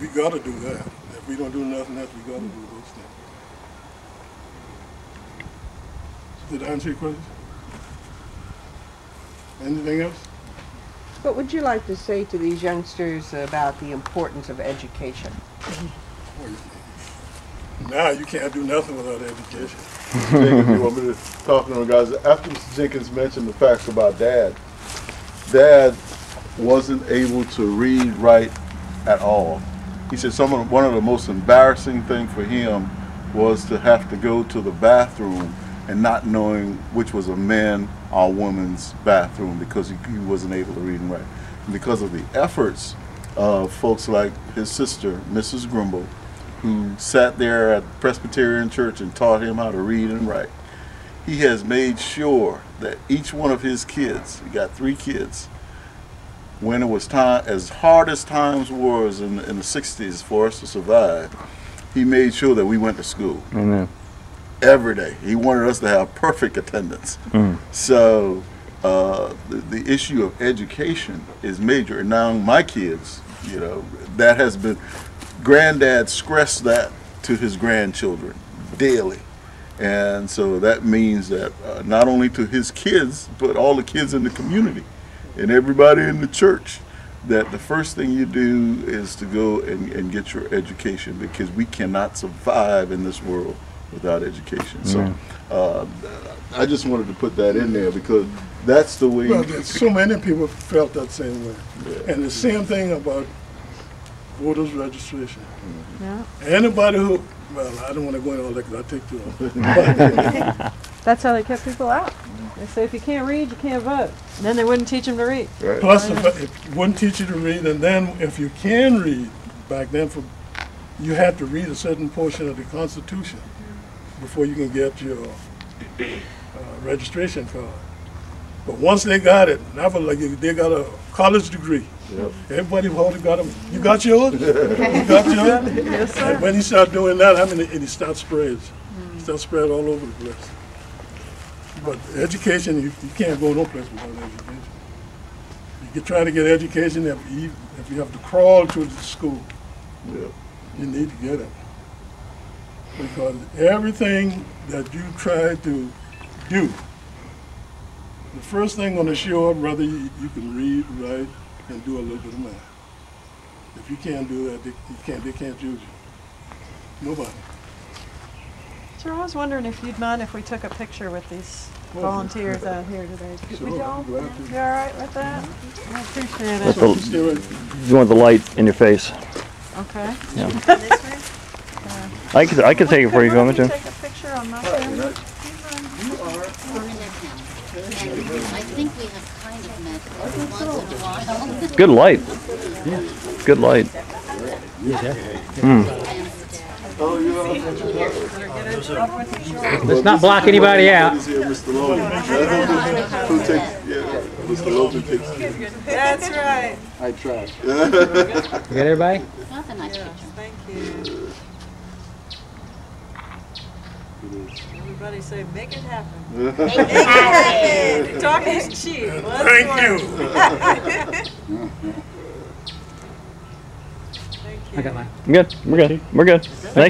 We got to do that. If we don't do nothing else, we got to do those things. Did I answer your question? Anything else? What would you like to say to these youngsters about the importance of education? Now you can't do nothing without education. Jenkins, you want me to talk to them guys? After Mr. Jenkins mentioned the facts about Dad wasn't able to read, write at all. He said one of the most embarrassing things for him was to have to go to the bathroom and not knowing which was a man or a woman's bathroom because he wasn't able to read and write. And because of the efforts of folks like his sister, Mrs. Grimble, who sat there at Presbyterian Church and taught him how to read and write, he has made sure that each one of his kids, he got 3 kids, when it was time, as hard as times was in the 60s for us to survive, he made sure that we went to school. Amen. Every day. He wanted us to have perfect attendance. So the issue of education is major. And now my kids, you know, that has been, Granddad stressed that to his grandchildren daily. And so that means that not only to his kids, but all the kids in the community and everybody in the church, that the first thing you do is to go and get your education, because we cannot survive in this world without education. So I just wanted to put that in there because that's the way. Well, so many people felt that same way. Yeah. And the same thing about voters registration. Yeah. Anybody who, well, I don't want to go into all that because I take too long. That's how they kept people out. They say if you can't read, you can't vote. And then they wouldn't teach them to read. Right. Plus, it wouldn't teach you to read, and then if you can read, back then, you had to read a certain portion of the Constitution before you can get your registration card. But once they got it, that was like they got a college degree. Yep. Everybody already got them. You got yours? You got yours? Yes, sir. And when he started doing that, I mean, and he started spread. Start spread all over the place. But education, you can't go no place without education. You can try to get education if you have to crawl to the school. Yep. You need to get it. Because everything that you try to do, the first thing on the show up, brother, you can read, write, and do a little bit of math. If you can't do that, they can't use you. Nobody. Sir, I was wondering if you'd mind if we took a picture with these volunteers out here today. Sure, Would y'all? I'm glad to. You all right with that? I appreciate it. You want the light in your face. Okay. Yeah. I could take it for you if you want me to. Take a picture on my camera. I think we have kind of met once in a while. Good light. Good light. Let's not block anybody out. Mr. Logan. Who takes, Mr. Logan takes. That's right. I tried. You got everybody? That's a nice picture. Thank you. Everybody say, make it happen. Make it happen. Talking is cheap. Thank you. Thank you. I got mine. Good. We're good. We're good. Thank you.